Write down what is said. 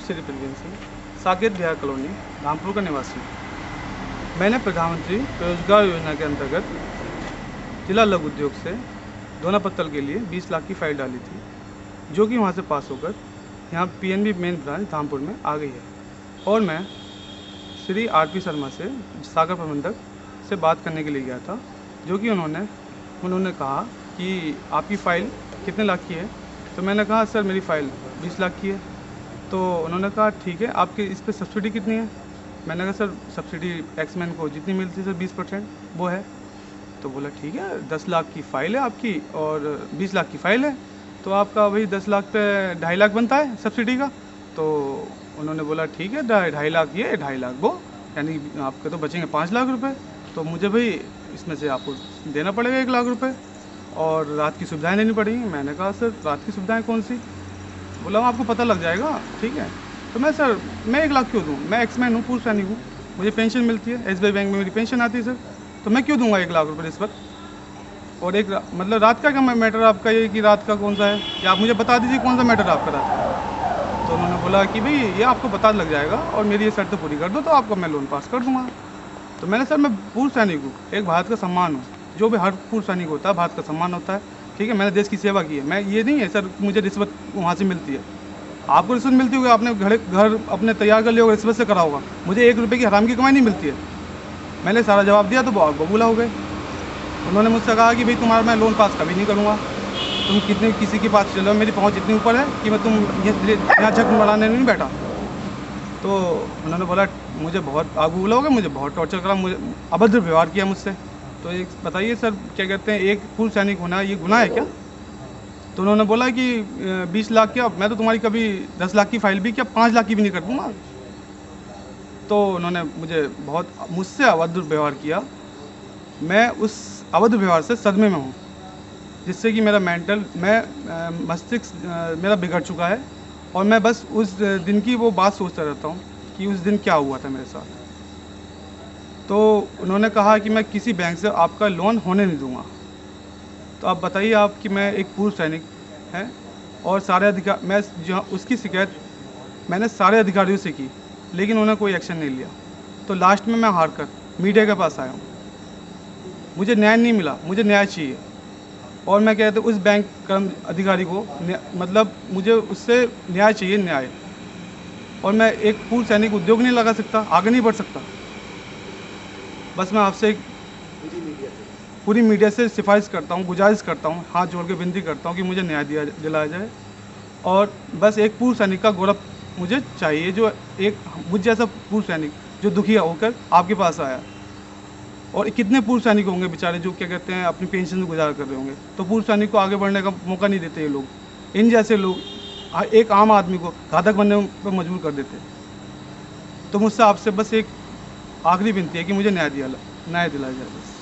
Shri Praveen Singh, Saket Bihar colony, Rampur का निवासी। मैंने प्रधानमंत्री रोजगार योजना के अंतर्गत जिला लघु उद्योग से दोना पत्तल के लिए 20 लाख की फाइल डाली थी, जो कि वहां से पास होकर यहाँ पीएनबी मेन ब्रांच धामपुर में आ गई है। और मैं श्री आरपी शर्मा से, सागर प्रबंधक से बात करने के लिए गया था, जो कि उन्होंने कहा कि आपकी फ़ाइल कितने लाख की है। तो मैंने कहा सर मेरी फ़ाइल 20 लाख की है। तो उन्होंने कहा ठीक है, आपके इस पर सब्सिडी कितनी है। मैंने कहा सर सब्सिडी एक्समैन को जितनी मिलती है सर 20% वो है। तो बोला ठीक है, 10 लाख की फ़ाइल है आपकी और 20 लाख की फ़ाइल है, तो आपका वही 10 लाख पे 2.5 लाख बनता है सब्सिडी का। तो उन्होंने बोला ठीक है, 2.5 लाख ये 2.5 लाख वो, यानी आपके तो बचेंगे 5 लाख रुपए। तो मुझे भाई इसमें से आपको देना पड़ेगा 1 लाख रुपए और रात की सुविधाएं लेनी पड़ेंगी। मैंने कहा सर रात की सुविधाएं कौन सी। बोला आपको पता लग जाएगा, ठीक है। तो मैं 1 लाख क्यों दूँ, मैं एक्समैन हूँ, पूर्व सैनिक हूँ, मुझे पेंशन मिलती है, SBI बैंक में मेरी पेंशन आती है सर, तो मैं क्यों दूंगा 1 लाख रुपये रिश्वत। और मतलब रात का क्या मैटर आपका ये कि रात का कौन सा है, या आप मुझे बता दीजिए कौन सा मैटर आपका रात का। तो उन्होंने बोला कि भाई ये आपको पता लग जाएगा और मेरी ये शर्त पूरी कर दो तो आपका मैं लोन पास कर दूंगा। तो मैंने सर मैं पूर्व सैनिक हूँ, एक भारत का सम्मान हूँ, जो भी हर पूर्व सैनिक होता है भारत का सम्मान होता है, ठीक है। मैंने देश की सेवा की है, मैं ये नहीं है सर मुझे रिश्वत वहाँ से मिलती है। आपको रिश्वत मिलती होगी, आपने घर अपने तैयार कर लिया होगा, रिश्वत से करा होगा, मुझे 1 रुपये की हराम की कमाई नहीं मिलती है। मैंने सारा जवाब दिया तो वो बबूला हो गए। उन्होंने मुझसे कहा कि भाई तुम्हारा मैं लोन पास कभी नहीं करूँगा, तुम किसी के पास चलो, मेरी पहुँच इतनी ऊपर है कि मैं तुम यहाँ झक बढ़ाने नहीं बैठा। तो उन्होंने बोला मुझे बहुत आगू बोला होगा, मुझे बहुत टॉर्चर करा, मुझे अभद्र व्यवहार किया मुझसे। तो एक बताइए सर क्या कहते हैं, एक पूर्व सैनिक होना ये गुनाह है क्या। तो उन्होंने बोला कि 20 लाख क्या, मैं तो तुम्हारी कभी 10 लाख की फ़ाइल भी क्या 5 लाख की भी नहीं कर दूँगा। तो उन्होंने मुझसे अभद्र व्यवहार किया। मैं उस अभद्र व्यवहार से सदमे में हूँ, जिससे कि मेरा मस्तिष्क मेरा बिगड़ चुका है और मैं बस उस दिन की वो बात सोचता रहता हूँ कि उस दिन क्या हुआ था मेरे साथ। तो उन्होंने कहा कि मैं किसी बैंक से आपका लोन होने नहीं दूंगा। तो आप बताइए आप कि मैं एक पूर्व सैनिक है और मैं जहाँ उसकी शिकायत मैंने सारे अधिकारियों से की, लेकिन उन्होंने कोई एक्शन नहीं लिया। तो लास्ट में मैं हार कर मीडिया के पास आया हूँ। मुझे न्याय नहीं मिला, मुझे न्याय चाहिए। और मैं कहता हूँ उस बैंक अधिकारी को मतलब मुझे उससे न्याय चाहिए, न्याय। और मैं एक पूर्व सैनिक उद्योग नहीं लगा सकता, आगे नहीं बढ़ सकता। बस मैं आपसे पूरी मीडिया से सिफारिश करता हूँ, गुजारिश करता हूँ, हाथ जोड़ के विनती करता हूँ कि मुझे न्याय दिलाया जाए। और बस एक पूर्व सैनिक का गौरव मुझे चाहिए, जो एक मुझ जैसा पूर्व सैनिक जो दुखी होकर आपके पास आया। और कितने पूर्व सैनिक होंगे बेचारे जो क्या कहते हैं अपनी पेंशन से गुजार कर रहे होंगे, तो पूर्व सैनिक को आगे बढ़ने का मौका नहीं देते ये लोग। इन जैसे लोग एक आम आदमी को घातक बनने पर मजबूर कर देते। तो मुझसे आपसे बस एक आखिरी विनती है कि मुझे न्याय दिलाया जाए बस।